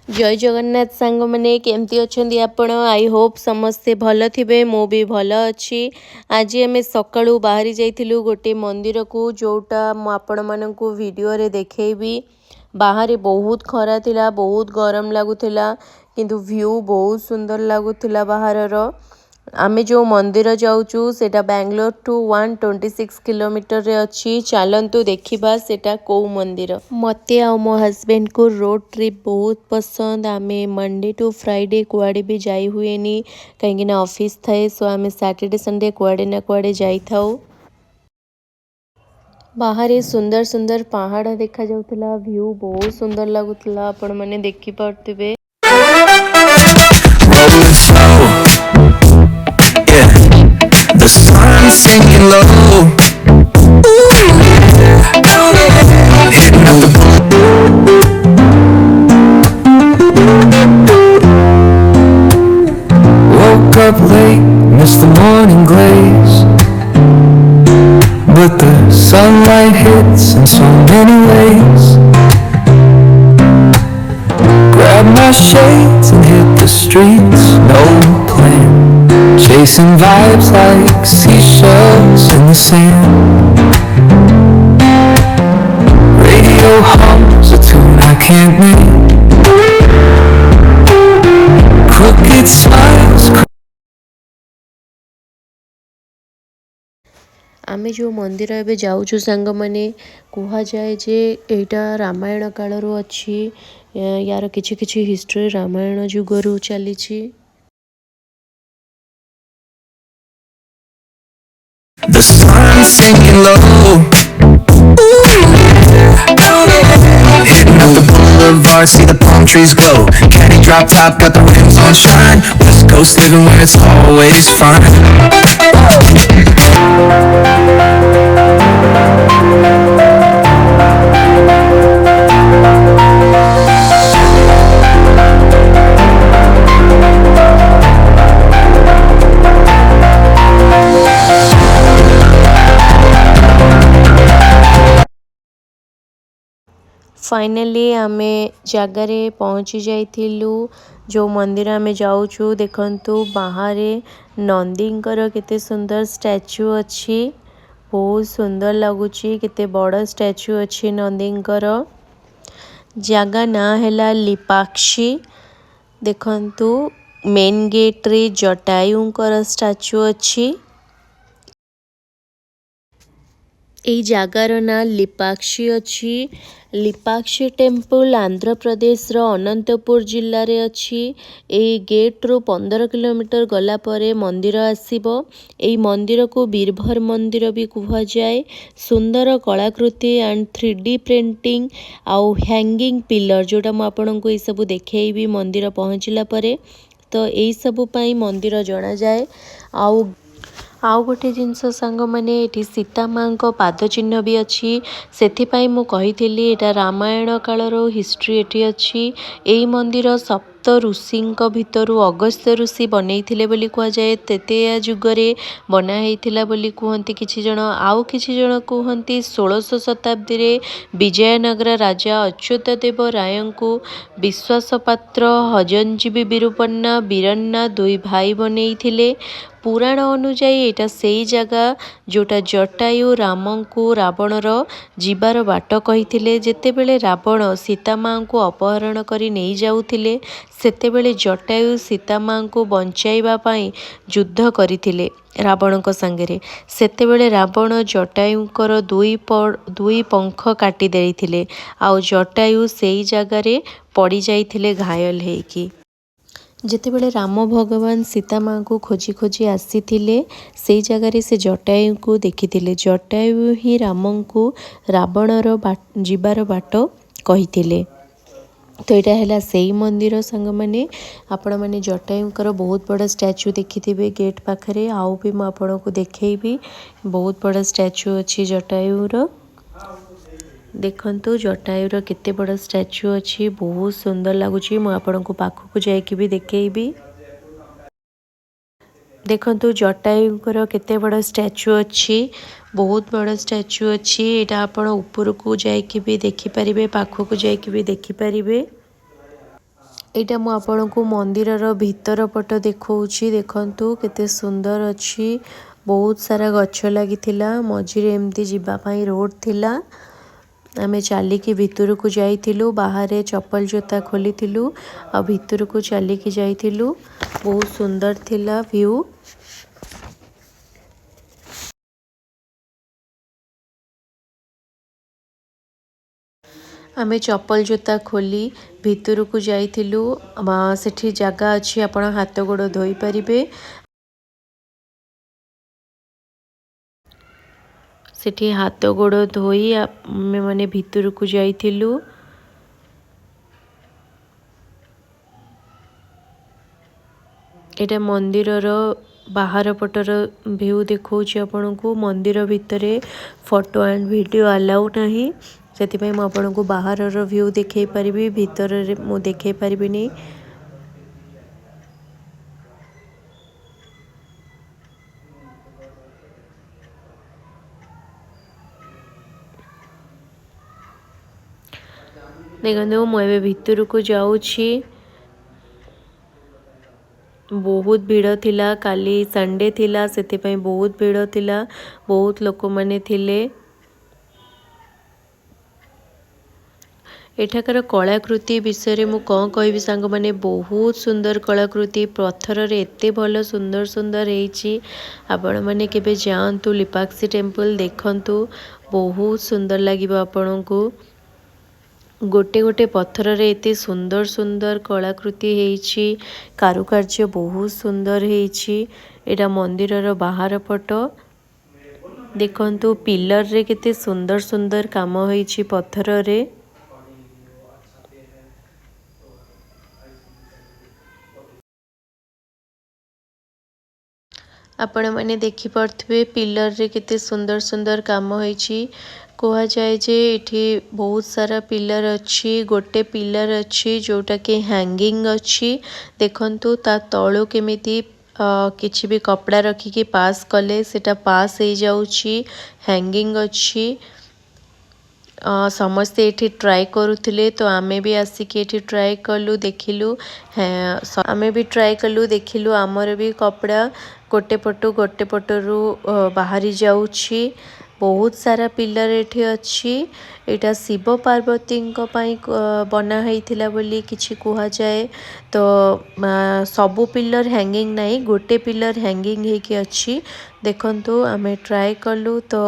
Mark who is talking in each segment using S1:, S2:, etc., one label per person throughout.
S1: जय जगन्नाथ सांग मैंने केमती अच्छा आपण आई होप समस्ते भल थे मु भी भल अच्छी। आज आम सकाळू बाहरी जाइलु गोटे मंदिर को जोटा आपण मानक वीडियो रे देखेबी। बाहर बहुत खरा थिला, बहुत गरम लगुला किंतु व्यू बहुत सुंदर लगुला बाहर। आमे जो मंदिर जाऊचु सेटा बेंगलोर टू 126 किलोमीटर रे अच्छी। चलंतु देखिबा सेटा को मंदिर। मते आ मो हस्बैंड को रोड ट्रिप बहुत पसंद। आमे मंडे टू फ्राइडे कुआडे भी जाई हुएनी कहीं ना ऑफिस थाए, सो आमे सैटरडे संडे कुआडे ना कुआडे जाई थाओ। बाहर सुंदर सुंदर पहाड़ देखा जाउतला, व्यू बहुत सुंदर लगुतला, आपण माने देखि पारतिबे।
S2: The sun sinking low. Hitting up the woke up late, missed the morning glaze, but the sunlight hits in so many ways. Grab my shades and hit the streets, no plan, chasing vibes like seashells in the sand. Radio hums a tune I can't name. Crooked smiles.
S1: आमे जो मंदिर एबे जाऊचु सांग माने कुहा जाए जे एटा रामायण कालरू अच्छी। यार किछि किछि हिस्ट्री रामायण जुगरू चलीछि।
S2: The sun sinking low. Hitting up the boulevard, see the palm trees glow. Caddy drop top, got the rims on shine. West Coast living where it's always fine.
S1: Finally आमे जगारे पहुँची जाइथिलु। जो मंदिर आमे जाऊचु देखंतु बाहर नंदींकर केते सुंदर स्टैच्यू अच्छी, बहुत सुंदर लगुची। केते बड़ स्टैच्यू अच्छी नंदींकर। जगह ना हैला लिपाक्षी। देखंतु मेन गेट रे जटायुंकर स्टैच्यू अच्छी। एई जगार ना लिपाक्षी अच्छी। लिपाक्षी टेम्पल आंध्र प्रदेश रो अनंतपुर जिल्ला रे अच्छी। एई गेट रो 15 किलोमीटर गला परे मंदिर आसीबो। एई मंदिर को बीरभर मंदिर भी कुहा जाए। सुंदर कलाकृति एंड 3D प्रिंटिंग आउ हैंगिंग पिलर जोटा मु आपनको ए सब देखैबी मंदिर पहुँचला परे। तो एई सब पई मंदिर जना जाए। आउ गोटे जिनस सांग माने एठी सीता माँ को पाद चिन्ह भी अच्छी। सेथिपाई मु कहिथिली एटा रामायण कालरो हिस्ट्री एठी अच्छी। एई मंदिर सप्त ऋषिंक भितरु अगस्त्य ऋषि बनैथिले बोली कुहा जाए। तेतेया जुगरे बना हेइथिला बोली कुहंती किछि जण। आउ किछि जण कुहंती 1600 शताब्दी रे विजयनगर राजा अच्युत देव रायंकु विश्वासपात्र हजनजीवी विरूपन्ना बीरन्ना दुई भाई बनैथिले। पुराण अनुजाई एटा सेई जगह जोटा जटायु रामंकु रावणर जीवार बाट कहिथिले। जेतेबेले रावण सीता माँ को अपहरण करी नहीं जाउथिले सेतेबेले जटायु सीता माँ को बंचाइबा पाई युद्ध करिथिले रावणक संगरे। सेतेबेले रावण जटायुंकर दुई पंख काटी देइथिले। आउ जटायु सेई जगह रे पड़ी जाइथिले घायल हेकी। जेतेबेले राम भगवान सीता माँ को खोजी खोजी आसीथिले सेई जगह से जटायु को देखिथिले। जटायु ही राम को रावणर जीवार बाट कहिथिले। तो यहाँ है सेई मंदिर सांग माने आपण माने जटायुंकर बहुत बड़ा स्टैच्यू देखिथिबे गेट पाखरे। आउ भी मैं आपन को देखैबी बहुत बड़ा स्टैच्यू अच्छी जटायुर। देखंतु जटायुर केते बड़ा स्टैच्यू अच्छी, बहुत सुंदर लगुची। मु आपन को पाखु को जाइकी भी देखैबी। देखंतु जटायुंकर केते बड़ा स्टैच्यू अच्छी, बहुत बड़ा स्टैच्यू अच्छी। एटा आपण ऊपर को जाइकी भी देखि परिबे, पाखु को जाइकी भी देखि परिबे। एटा मु आपनको मंदिरर भीतर पट देखौछि देखंतु केते सुंदर अछि बहुत सारा गछ लागिथिला मझिरे एमती जिबा पई रोड थिला आमे चालिकी भितरକୁ जाइथिलु बाहरे चप्पल जोता खोलिथिलु आ भितरକୁ चालिकी जाइथिलु बहुत सुंदर थिला व्यू आमे चप्पल जोता खोली भितरକୁ जाइथिलु सेठी जगह अछि आपण हाथ गोड़ धोई परिबे सेठी हाथ गोड़ धोई आमे माने भितरକୁ जाइथिलु एटा मंदिरर बाहर पटर व्यू देखौछि आपनको मंदिर भितरे फोटो एंड वीडियो अलाउ नाही सेति पई म आपनको बाहरर व्यू देखै परिबी भितर रे मु देखै परिबिनी देखंतु मु एबे भितरକୁ जाउछि बहुत भीड़ थिला काली संडे थिला सेति पई बहुत भीड़ थिला बहुत लोक माने थिले एठाकर कलाकृति विषय रे मु कौन कहबी सांग माने बहुत सुंदर कलाकृति पत्थर रे एते भलो सुंदर सुंदर हेची आपण माने केबे जांतु लिपाक्षी टेम्पल देखंतु बहुत सुंदर लागिबो आपनको गोटे गोटे पत्थर रे एते सुंदर सुंदर कलाकृति हेची कारुकार्य बहुत सुंदर हेची एटा मंदिरर बाहर पट देखंतु पिलर रे केते सुंदर सुंदर काम हेची पत्थर रे आपण माने देखि पड़थबे पिलर रे केते सुंदर सुंदर काम होईची कोहा जाय जे एठी बहुत सारा पिलर अछि गोटे पिलर अछि जोटा के हैंगिंग अछि देखंतु ता तळो केमिति किछि भी कपड़ा रखी के पास कले सेटा पास हे जाउची हैंगिंग अछि समस्ते एठी ट्राई करूथिले तो आमे भी आसिक एठी ट्राई कलु देखिलु आमे भी ट्राई कलु देखिलु हमर भी कपड़ा गोटे पटरू बाहरी जाउची बहुत सारा पिलर एठी अछि एटा शिव पार्वती को पई बना हेइथिला बोली किछि कुहा जाए तो सबु पिलर हैंगिंग नाही गोटे पिलर हैंगिंग हे कि अछि देखंतु आमे ट्राई कलु तो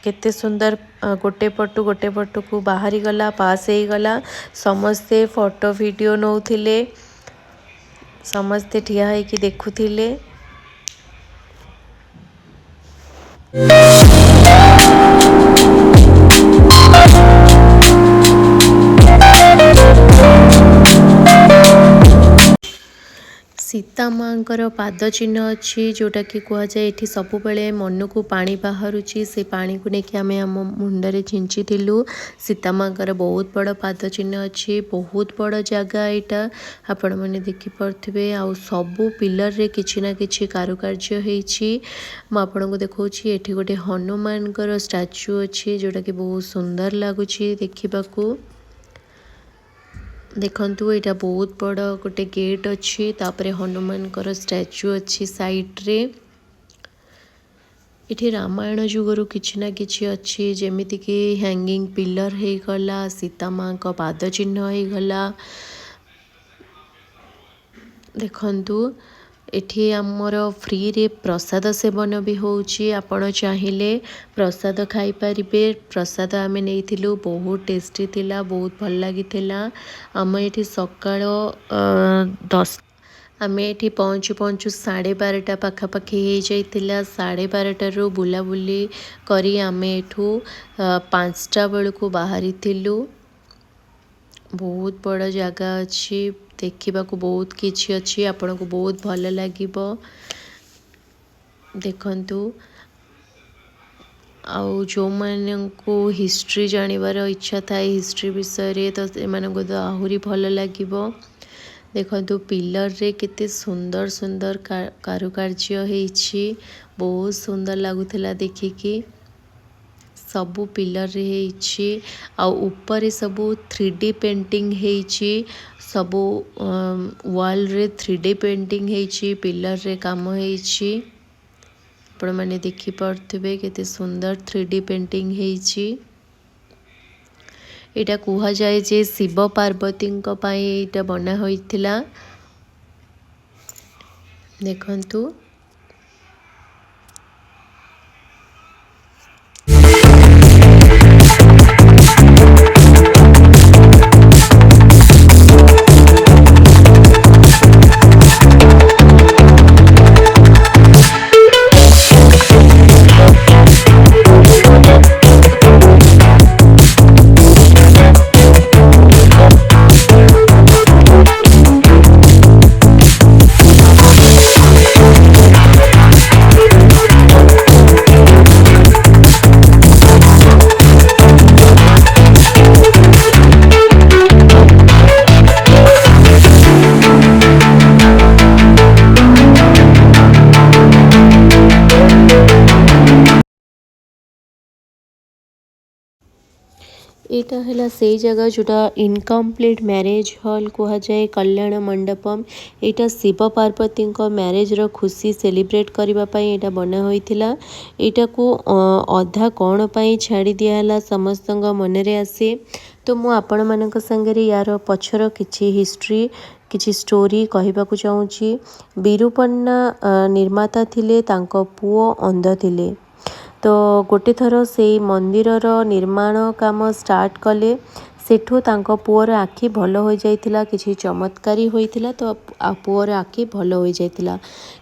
S1: केते सुंदर गोटे पटु को बाहरी गला पास हे गला समस्ते फोटो वीडियो नौथिले समस्ते ठिया हे कि देखुथिले सीता मांकर पाद चिन्ह अच्छी जोटा कि कह जाए ये सब बेले मन को पानी बाहरुची से पानी को लेकिन आम आम मुंडे छिंची सीता मांकर बहुत बड़ पाद चिन्ह अच्छी बहुत बड़ जगह यहाँ आपण मैंने देखिपे आउ सबू पिलर रे किछि ना किछि कारुकार्य होती मुझे देखा ये गोटे हनुमान स्टाच्यू अच्छी जोटा कि बहुत सुंदर लगुच देखा देखंतु एटा बहुत बड़ गोटे गेट अच्छी तापरे हनुमान स्टैच्यू अच्छी साइड रे इठी रामायण जुगरु किछि ना किछि अच्छी जेमिति कि हैंगिंग पिलर हे गला सीता मां को पाद चिन्ह हे गला देखंतु एठी आमर फ्री रे प्रसाद सेवन भी होउची आपण चाहिले प्रसाद खाई परिबे प्रसाद आमे नेइथिलु बहुत टेस्टी थिला बहुत भल लागिथिला आम एठी सकाळ 10 आमे एठी पहुँचु 12:30 पाखापाखि हो जाइथिला 12:30 बुलाबुली करी आमे एठू 5टा बेलू बाहरी थिलु बहुत बड़ जगह अच्छी देखा बहुत किछि अच्छी आपन को बहुत भल लागिबो देखंतु आउ जो मन को हिस्ट्री जानिबार इच्छा था हिस्ट्री विषय रे तो एमानको तो आहुरी भल लागिबो देखंतु पिलर रे केते सुंदर सुंदर कारुकार्य हेछि बहुत सुंदर लागुथिला देखिकी सबू पिलर रे ହେଇଛି ଆଉ ଉପରେ ସବୁ 3D पेंटिंग ହେଇଛି ସବୁ ୱାଲ୍ ରେ 3D पेंटिंग ହେଇଛି पिलर रे काम ହେଇଛି ଆପଣ ମାନେ ଦେଖି ପାରୁଥିବେ କେତେ ସୁନ୍ଦର 3D पेंटिंग ହେଇଛି ଏटा କୁହା ଯାଏ ଯେ ଶିବ ପାର୍ବତୀଙ୍କ ପାଇଁ ଏଟା ବନା ହୋଇଥିଲା ଦେଖନ୍ତୁ एटा हैला से जगह जोटा इनकम्प्लीट मैरिज हॉल कहा जाए कल्याण मंडपम एटा शिव पार्वती मैरिज रो खुशी सेलिब्रेट करबा पई एटा बना होइथिला एटा को अधा कोण पई छाड़ी दियाला समस्तंग मन रे आसे तो मु आपण मानक संगे यार पछर किछि हिस्ट्री किछि स्टोरी कहबा को चाहूची बिरुपन्ना निर्माता थिले तांको पुओ अंध थिले तो गोटे थर से मंदिर निर्माण काम स्टार्ट कले सेठू तांको पुअर आखि भल हो जाइतिला किछि चमत्कारी होइतिला तो पुअर आखि भल हो जाइतिला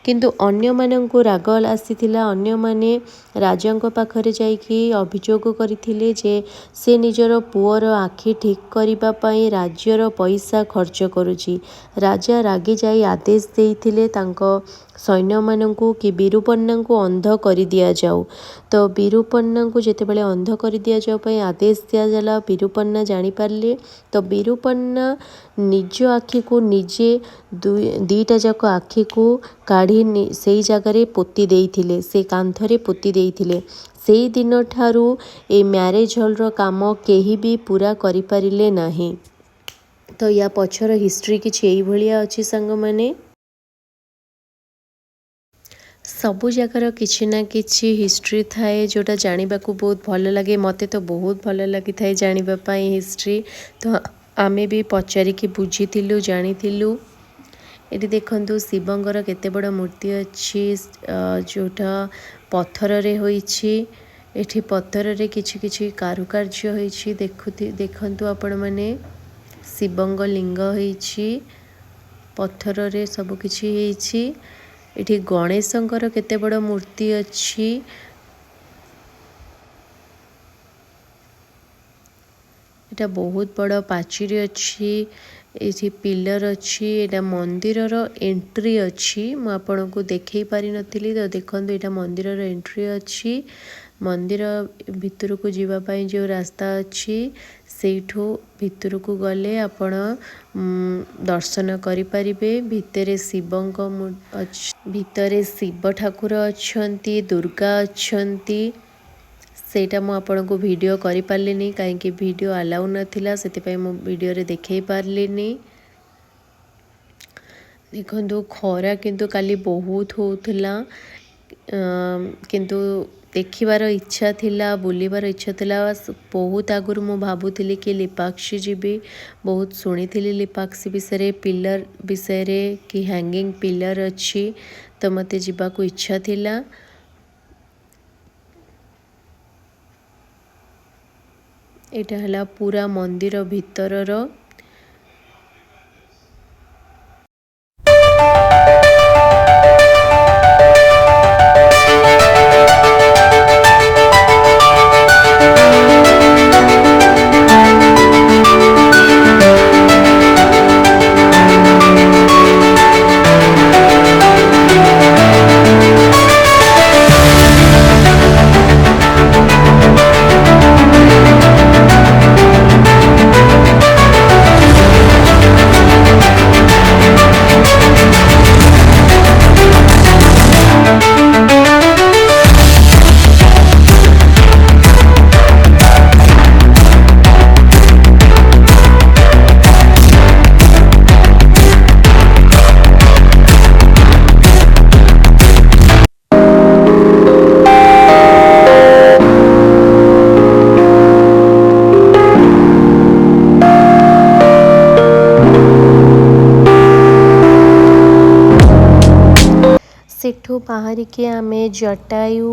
S1: किंतु अन्य माननकु राग आसीतिला अन्य माने राजांको पाखरे जाइकी अभियोग करथिले जे से निजर पुअर आखि ठीक करिबा पई राज्यर पैसा खर्च करूची राजा रागी जाई आदेश देइथिले तांको सैन्य माननकु कि बिरुपन्ना को अंध कर दिया जाऊ तो बिरुपन्ना को जेते बेले अंध कर दिया जाऊ पई आदेश दिया जाला बिरुपन्ना जानी पारले तो बिरुपन्ना निज आखि को निजे दीटा जाक आखि को काढ़ी सेई जगह पोती देइथिले से कांथरे पोती देइथिले सेई दिन ठारू ए मैरिज हॉल रो काम केही भी पूरा करि पारिले नाही तो या पछर हिस्ट्री किछि एई भलिया अछि संग माने सबु जगार किछि ना किछि हिस्ट्री थाए जोटा जानिबा को बहुत भल लगे मते तो बहुत भल लगी थाए जानिबा पई हिस्ट्री तो आमे भी पचारिकी बुझीथिलु जानिथिलु एटी देखंतु शिवंगर केते बड़ मूर्ति अछि जोटा पत्थर रे होईछि एठी पत्थर रे किछि किछि कारुकार्य होईछि देखंतु आपण माने शिवंग लिंग होईछि पत्थर रे सब किछि होईछि एठी गणेशंकर केते बड़ मूर्ति अछि एटा बहुत बड़ पाचिरी अछि एठी पिलर अछि एटा मंदिर रो एंट्री अछि म आपन को देखै पारि नथिली तो देखंतु एटा मंदिर रो एंट्री अछि मंदिर भितर को जीवा पई जो रास्ता अछि सेठो भितर को गले आपण दर्शन करि परिबे भितरे शिवंक भितरे शिव ठाकुर अछंती दुर्गा अछंती सेटा मु आपण को वीडियो करि पारलिनी काहे कि वीडियो अलाउ नथिला सेति पई मु वीडियो रे देखै पारलिनी देखंतु खरा किंतु काली बहुत होउथला किंतु देखिबार इच्छा थिला बुलिबार इच्छा थिला बहुत आगुर मु भाबुथिली कि लिपाक्षी जीबी बहुत सुनिथिली लिपाक्षी विषय पिलर विषय कि हैंगिंग पिलर अछि तो मते जीवा को इच्छा थिला एटा हला पूरा मंदिर भितरर सेठू बाहरिकी आमे जटायु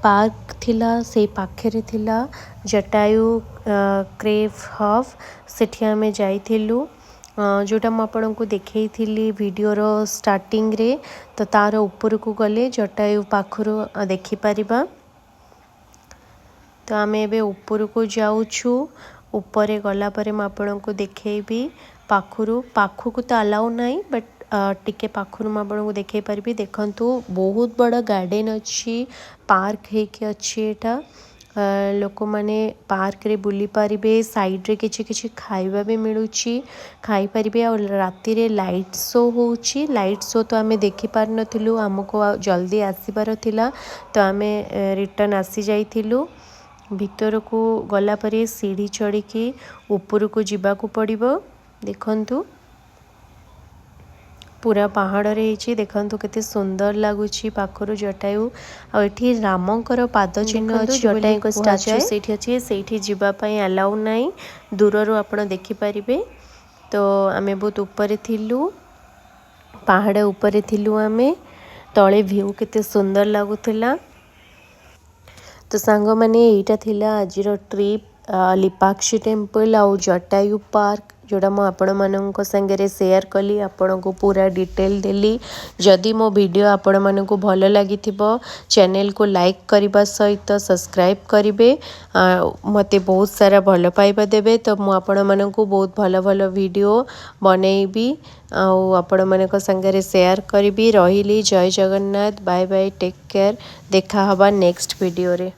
S1: पार्क थिला से पाखे थिला जटायु क्रेव हब सेठी आमे जाइथिलु जोटा मु आपनको देखैथिली वीडियोर स्टार्टिंग रे तो तार ऊपर को गले जटायु पाखरु देखि परिबा। तो आमे एबे ऊपर को जाउछु ऊपर गला परे मु आपनको देखैबी पाखरु पाखु तो अलाउ नाही बट टिके पाखरु मु आपनको देखै परिबी। देखंतु बहुत बड़ा गार्डन अच्छी पार्क है कि अच्छी एटा लोक माने पार्क रे बुली पारिबे साइड रे किछि किछि खाइबा भी मिलुची खाई परिबे और राती रे लाइट शो होउची लाइट शो तो आमे देखि पार नथिलु हमको जल्दी आसीबार थिला तो आमे रिटर्न आसी जाइथिलु। भीतर को गला परे सीढ़ी चढ़ी की ऊपर को जीवा को पड़िबो। देखंतु पूरा पहाड़ रे हिची देखंतु केते सुंदर लागुची पाखरु जटायु आ एठी रामंकर पाद चिन्ह अछि जटायु को स्टैच्यू सेठी अछि सेठी जीवा पई अलाउ नाही दूररु आपण देखि परिबे। तो आमे बहुत ऊपर थिलु पहाड़ ऊपर थिलु आमे तळे व्यू केते सुंदर लागुथिला। तो सांग माने एटा थिला आजिर ट्रिप लिपाक्षी टेम्पल आउ जटायु पार्क जोड़ा मु आपण मानक संगे शेयर कली आपण को पूरा डिटेल देली। जदि मो वीडियो आपण मानक भल लगी चैनल को लाइक करने सहित सब्सक्राइब करेंगे मते बहुत सारा भल पाइबा देबे तो मु आपण मानक बहुत भल भल वीडियो बनैबी आपण मानक संगे शेयर करी रही। जय Jagannath bye bye take care देखा हबा नेक्स्ट वीडियो रे।